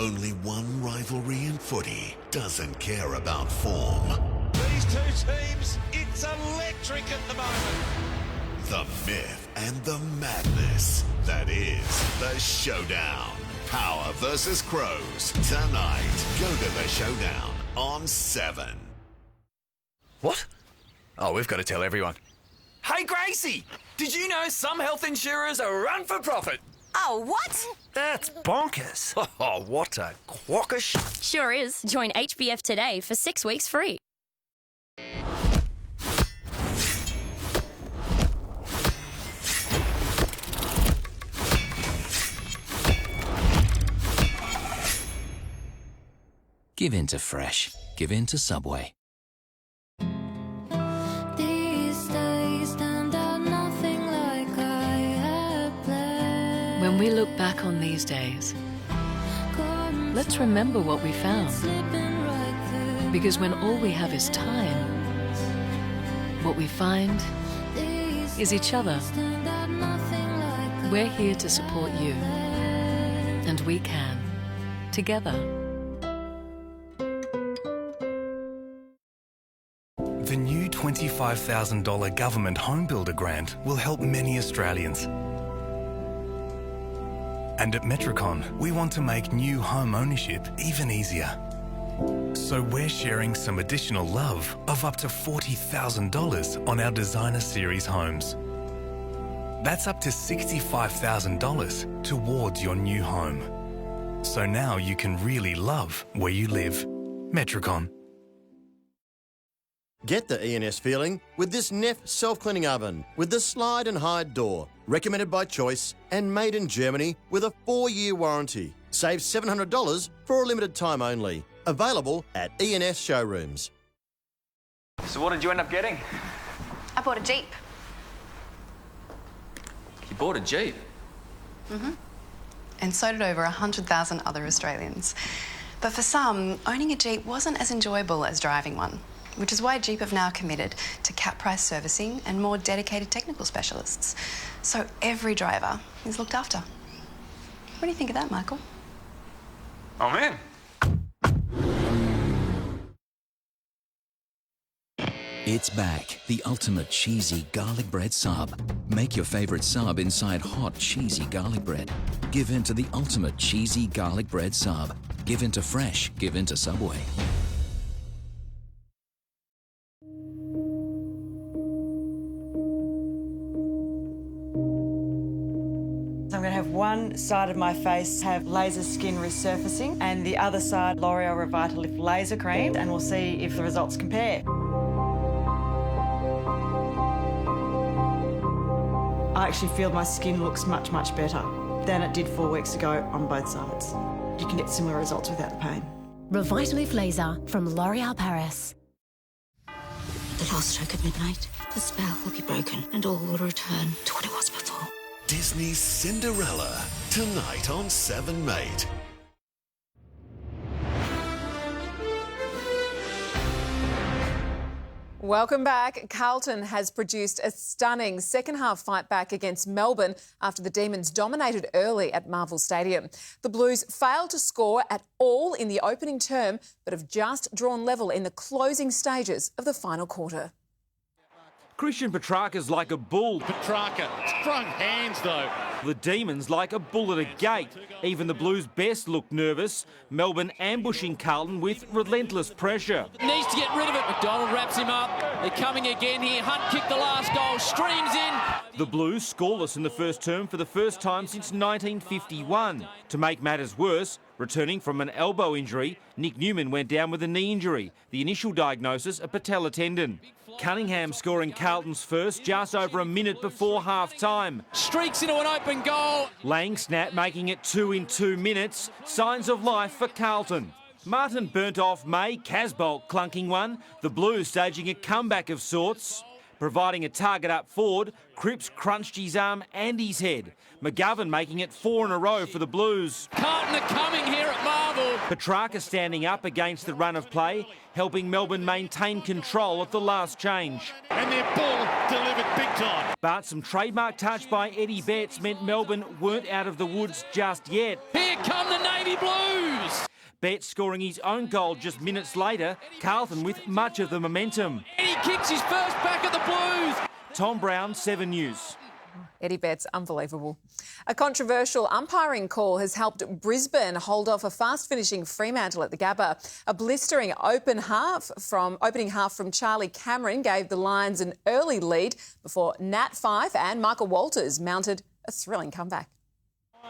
Only one rivalry in footy doesn't care about form.
These two teams, it's electric at the moment.
The myth and the madness. That is The Showdown. Power versus Crows. Tonight, go to The Showdown on 7.
What? Oh, we've got to tell everyone. Hey, Gracie! Did you know some health insurers are run for profit?
Oh, what?
That's bonkers. Oh, what a quackish.
Sure is. Join HBF today for 6 weeks free.
Give in to fresh. Give in to Subway.
When we look back on these days, let's remember what we found. Because when all we have is time, what we find is each other. We're here to support you, and we can, together.
The new $25,000 government home builder grant will help many Australians. And at Metricon, we want to make new home ownership even easier. So we're sharing some additional love of up to $40,000 on our Designer Series homes. That's up to $65,000 towards your new home. So now you can really love where you live. Metricon.
Get the ENS feeling with this Neff self-cleaning oven with the slide and hide door. Recommended by Choice and made in Germany with a 4-year warranty. Save $700 for a limited time only. Available at ENS showrooms.
So what did you end up getting?
I bought a Jeep.
You bought a Jeep?
Mm-hmm. And so did over 100,000 other Australians. But for some, owning a Jeep wasn't as enjoyable as driving one, which is why Jeep have now committed to cap price servicing and more dedicated technical specialists. So every driver is looked after. What do you think of that, Michael?
Oh, man.
It's back, the ultimate cheesy garlic bread sub. Make your favourite sub inside hot, cheesy garlic bread. Give in to the ultimate cheesy garlic bread sub. Give in to fresh, give in to Subway.
I'm going to have one side of my face have laser skin resurfacing and the other side L'Oreal Revitalift laser cream, and we'll see if the results compare. I actually feel my skin looks much, much better than it did 4 weeks ago on both sides. You can get similar results without the pain.
Revitalift Laser from L'Oreal Paris. The last stroke at midnight, the spell will be broken and all will return to what it was before.
Disney's Cinderella, tonight on 7 Mate.
Welcome back. Carlton has produced a stunning second-half fight back against Melbourne after the Demons dominated early at Marvel Stadium. The Blues failed to score at all in the opening term, but have just drawn level in the closing stages of the final quarter.
Christian Petrarca's like a bull.
Petrarca, strong hands though.
The Demons like a bull at a gate. Even the Blues' best looked nervous. Melbourne ambushing Carlton with relentless pressure.
Needs to get rid of it. McDonald wraps him up. They're coming again here. Hunt kicked the last goal. Streams in.
The Blues scoreless in the first term for the first time since 1951. To make matters worse, returning from an elbow injury, Nick Newman went down with a knee injury. The initial diagnosis, a patella tendon. Cunningham scoring Carlton's first just over a minute before half-time.
Streaks into an open goal.
Langsnap making it 2 in 2 minutes. Signs of life for Carlton. Martin burnt off May, Casbolt clunking one. The Blues staging a comeback of sorts. Providing a target up forward, Cripps crunched his arm and his head. McGovern making it 4 in a row for the Blues.
Carlton are coming here at Marvel.
Petrarca standing up against the run of play, helping Melbourne maintain control at the last change.
And their ball delivered big time.
But some trademark touch by Eddie Betts meant Melbourne weren't out of the woods just yet.
Here come the Navy Blues.
Betts scoring his own goal just minutes later, Carlton with much of the momentum.
And he kicks his first back at the Blues.
Tom Brown, 7 News.
Eddie Betts, unbelievable. A controversial umpiring call has helped Brisbane hold off a fast-finishing Fremantle at the Gabba. A blistering opening half from Charlie Cameron gave the Lions an early lead before Nat Fyfe and Michael Walters mounted a thrilling comeback.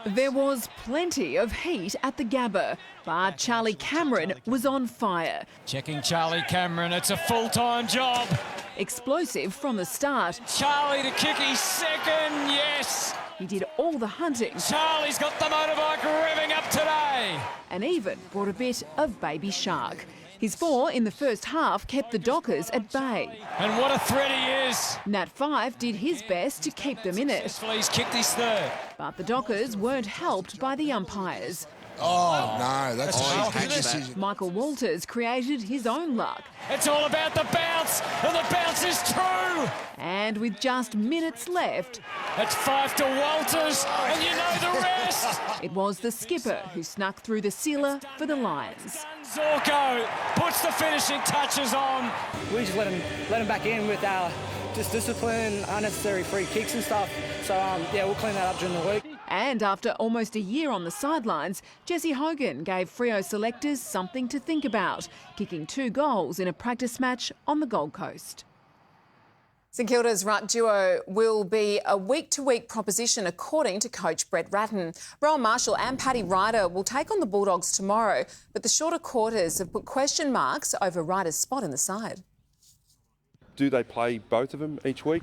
There was plenty of heat at the Gabba, but Charlie Cameron was on fire.
Checking Charlie Cameron, it's a full-time job.
Explosive from the start.
Charlie to kick his second, yes.
He did all the hunting.
Charlie's got the motorbike revving up today.
And even brought a bit of baby shark. His 4 in the first half kept the Dockers at bay.
And what a threat he is.
Nat Fyfe did his best to keep them in it.
He's kicked his third.
But the Dockers weren't helped by the umpires.
Oh, no, that's a big decision.
Michael Walters created his own luck.
It's all about the bounce, and the bounce is true.
And with just minutes left...
It's 5 to Walters, and you know the rest.
It was the skipper who snuck through the sealer for the Lions.
Zorko puts the finishing touches on.
We just let him back in with just discipline, unnecessary free kicks and stuff. So, yeah, we'll clean that up during the week.
And after almost a year on the sidelines, Jesse Hogan gave Freo selectors something to think about, kicking 2 goals in a practice match on the Gold Coast.
St Kilda's ruck duo will be a week-to-week proposition, according to coach Brett Ratton. Rowan Marshall and Paddy Ryder will take on the Bulldogs tomorrow, but the shorter quarters have put question marks over Ryder's spot in the side.
Do they play both of them each week?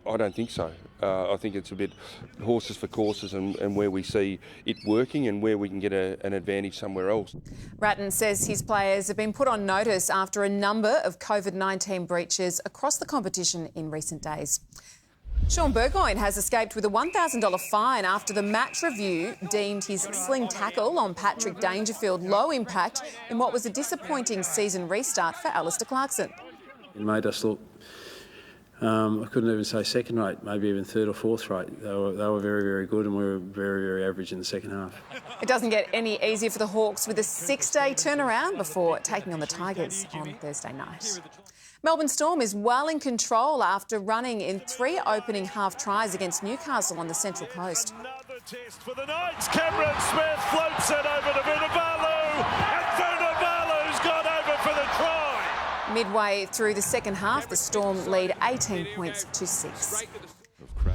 I don't think so. I think it's a bit horses for courses and where we see it working and where we can get an advantage somewhere else.
Ratton says his players have been put on notice after a number of COVID-19 breaches across the competition in recent days. Sean Burgoyne has escaped with a $1,000 fine after the match review deemed his sling tackle on Patrick Dangerfield low impact in what was a disappointing season restart for Alistair Clarkson.
It made us look, I couldn't even say second rate, maybe even third or fourth rate. They were very, very good, and we were very, very average in the second half.
It doesn't get any easier for the Hawks with a 6-day turnaround before taking on the Tigers on Thursday night. Melbourne Storm is well in control after running in 3 opening half tries against Newcastle on the Central Coast.
Another test for the Knights. Cameron Smith floats it over to Vunivalu, and Vunivalu's gone over for the try.
Midway through the second half, the Storm lead 18 points to 6.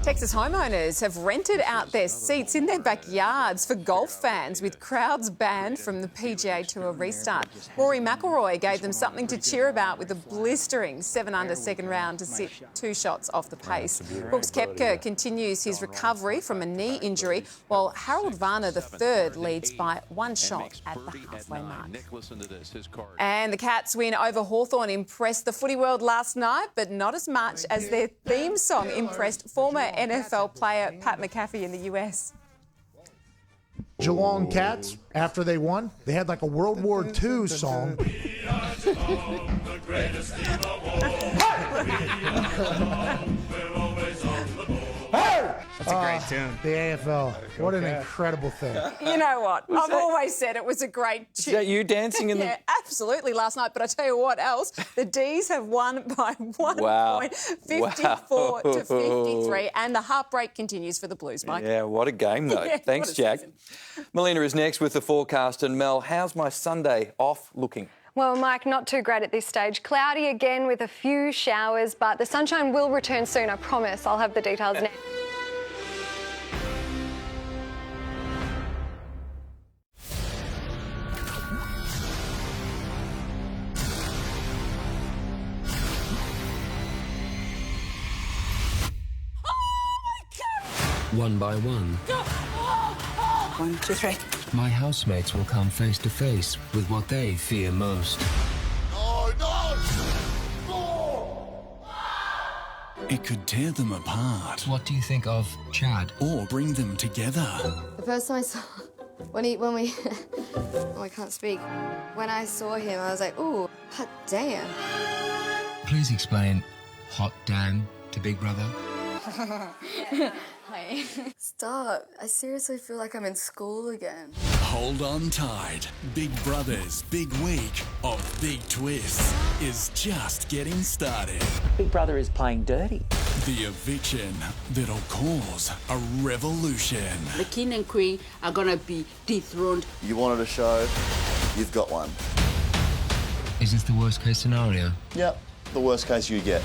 Texas homeowners have rented out their seats in their backyards for golf fans, with crowds banned from the PGA Tour restart. Rory McIlroy gave them something to cheer about with a blistering 7-under second round to sit 2 shots off the pace. Brooks Koepka continues his recovery from a knee injury, while Harold Varner III leads by 1 shot at the halfway mark. And the Cats win over Hawthorn impressed the footy world last night, but not as much as their theme song impressed former NFL player Pat McAfee in the US.
Geelong Cats, after they won, they had like a World War II song. That's a great tune. The AFL. What an incredible thing.
You know what? I've always said it was a great tune.
Is that you dancing in the...
Yeah, absolutely last night. But I tell you what else, the D's have won by 1 point, 54 to 53. And the heartbreak continues for the Blues, Mike.
Yeah, what a game, though.
Yeah,
Thanks, Jack. Melina is next with the forecast. And Mel, how's my Sunday off looking?
Well, Mike, not too great at this stage. Cloudy again with a few showers, but the sunshine will return soon, I promise. I'll have the details now.
One by one.
1, 2, 3.
My housemates will come face to face with what they fear most.
It could tear them apart.
What do you think of Chad?
Or bring them together.
The first time I saw... When we... oh, I can't speak. When I saw him, I was like, ooh, hot damn.
Please explain hot damn to Big Brother.
Hi. Stop. I seriously feel like I'm in school again.
Hold on tight. Big Brother's Big Week of Big Twists is just getting started.
Big Brother is playing dirty.
The eviction that'll cause a revolution.
The king and queen are gonna be dethroned.
You wanted a show, you've got one.
Is this the worst case scenario?
Yep, the worst case you get.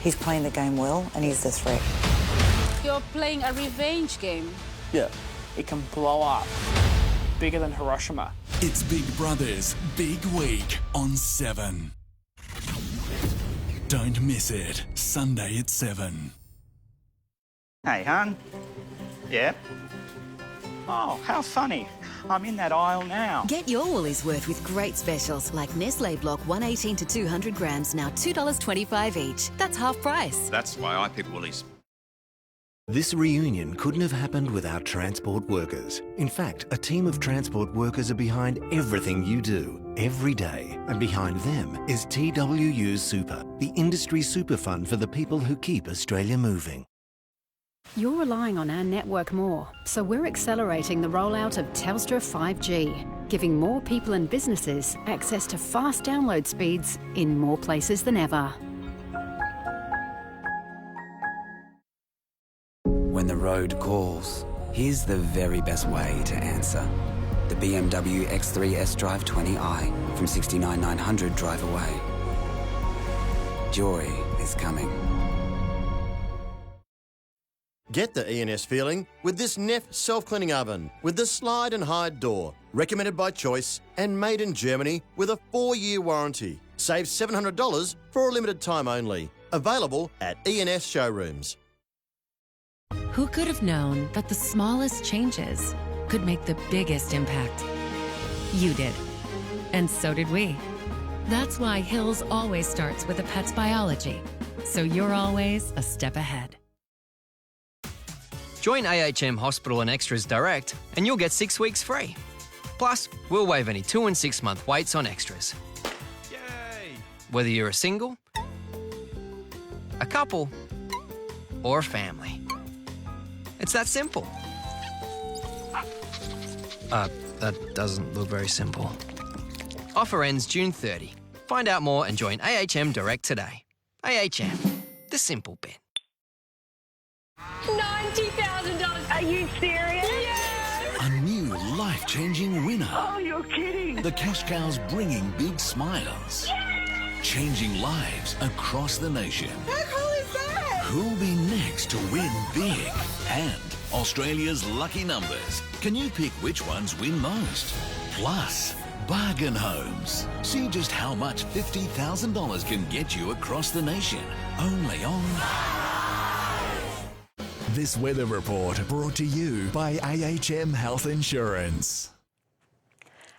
He's playing the game well, and he's the threat.
You're playing a revenge game.
Yeah.
It can blow up. Bigger than Hiroshima.
It's Big Brother's Big Week on 7. Don't miss it. Sunday at 7.
Hey, hon. Yeah? Oh, how funny. I'm in that aisle now.
Get your Woolies worth with great specials like Nestle Block 118 to 200 grams, now $2.25 each. That's half price.
That's why I pick Woolies.
This reunion couldn't have happened without transport workers. In fact, a team of transport workers are behind everything you do, every day. And behind them is TWU Super, the industry super fund for the people who keep Australia moving.
You're relying on our network more, so we're accelerating the rollout of Telstra 5G, giving more people and businesses access to fast download speeds in more places than ever.
When the road calls, here's the very best way to answer. The BMW X3 S-Drive 20i from $69,900 drive away. Joy is coming.
Get the ENS feeling with this Neff self-cleaning oven with the slide and hide door. Recommended by Choice and made in Germany with a 4-year warranty. Save $700 for a limited time only. Available at ENS showrooms.
Who could have known that the smallest changes could make the biggest impact? You did. And so did we. That's why Hills always starts with a pet's biology. So you're always a step ahead.
Join AHM Hospital and Extras Direct and you'll get 6 weeks free. Plus, we'll waive any 2 and 6 month waits on extras.
Yay!
Whether you're a single, a couple, or a family. It's that simple. That doesn't look very simple. Offer ends June 30. Find out more and join AHM Direct today. AHM, the simple bit.
$90,000. Are you serious? Yes.
A new life-changing winner.
Oh, you're kidding.
The cash cow's bringing big smiles.
Yes.
Changing lives across the nation.
How cool is that?
Who'll be next to win big? And Australia's lucky numbers. Can you pick which ones win most? Plus, bargain homes. See just how much $50,000 can get you across the nation. Only on... This weather report brought to you by AHM Health Insurance.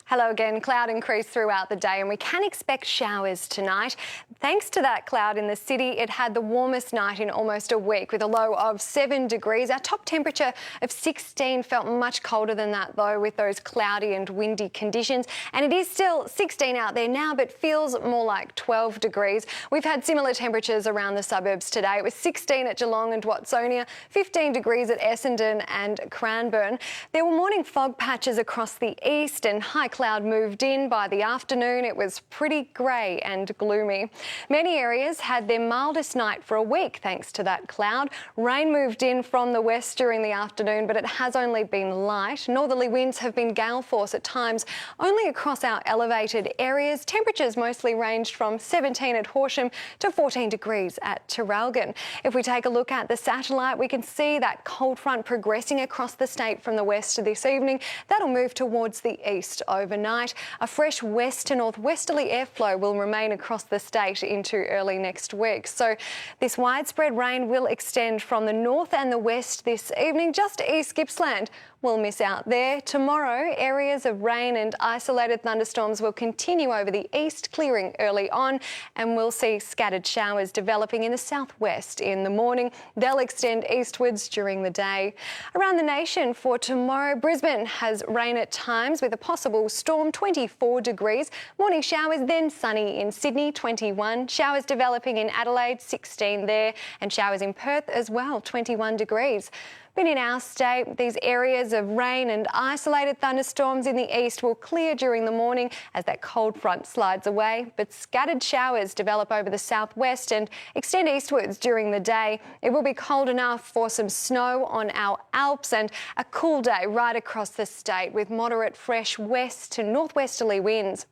Hello again. Cloud increased throughout the day and we can expect showers tonight. Thanks to that cloud in the city, it had the warmest night in almost a week with a low of 7 degrees. Our top temperature of 16 felt much colder than that though with those cloudy and windy conditions. And it is still 16 out there now but feels more like 12 degrees. We've had similar temperatures around the suburbs today. It was 16 at Geelong and Watsonia, 15 degrees at Essendon and Cranbourne. There were morning fog patches across the east and high cloud moved in. By the afternoon, it was pretty grey and gloomy. Many areas had their mildest night for a week thanks to that cloud. Rain moved in from the west during the afternoon, but it has only been light. Northerly winds have been gale force at times only across our elevated areas. Temperatures mostly ranged from 17 at Horsham to 14 degrees at Traralgon. If we take a look at the satellite, we can see that cold front progressing across the state from the west this evening. That'll move towards the east overnight. A fresh west to northwesterly airflow will remain across the state into early next week. So this widespread rain will extend from the north and the west this evening. Just east Gippsland will miss out there. Tomorrow, areas of rain and isolated thunderstorms will continue over the east, clearing early on, and we'll see scattered showers developing in the southwest in the morning. They'll extend eastwards during the day. Around the nation for tomorrow, Brisbane has rain at times with a possible storm, 24 degrees. Morning showers, then sunny in Sydney, 21. Showers developing in Adelaide, 16 there. And showers in Perth as well, 21 degrees. But in our state, these areas of rain and isolated thunderstorms in the east will clear during the morning as that cold front slides away. But scattered showers develop over the southwest and extend eastwards during the day. It will be cold enough for some snow on our Alps and a cool day right across the state with moderate fresh west to northwesterly winds.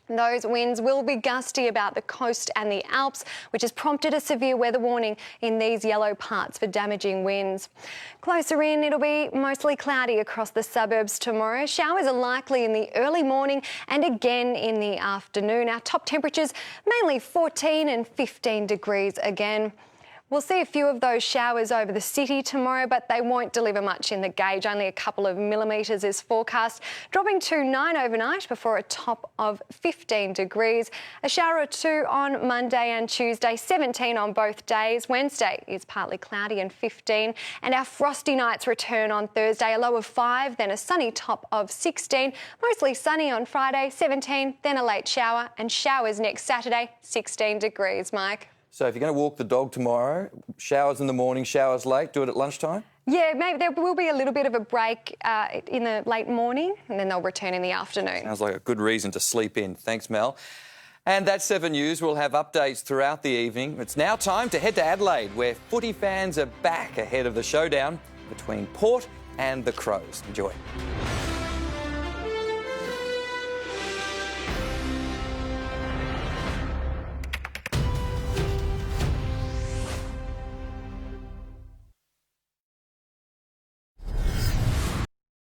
Those winds will be gusty about the coast and the Alps, which has prompted a severe weather warning in these yellow parts for damaging winds. Closer in, it'll be mostly cloudy across the suburbs tomorrow. Showers are likely in the early morning and again in the afternoon. Our top temperatures mainly 14 and 15 degrees again. We'll see a few of those showers over the city tomorrow, but they won't deliver much in the gauge. Only a couple of millimetres is forecast, dropping to 9 overnight before a top of 15 degrees. A shower or two on Monday and Tuesday, 17 on both days. Wednesday is partly cloudy and 15. And our frosty nights return on Thursday, a low of 5, then a sunny top of 16. Mostly sunny on Friday, 17, then a late shower, and showers next Saturday, 16 degrees, Mike.
So if you're going to walk the dog tomorrow, showers in the morning, showers late, do it at lunchtime?
Yeah, maybe there will be a little bit of a break in the late morning and then they'll return in the afternoon.
Sounds like a good reason to sleep in. Thanks, Mel. And that's 7 News. We'll have updates throughout the evening. It's now time to head to Adelaide, where footy fans are back ahead of the showdown between Port and the Crows. Enjoy.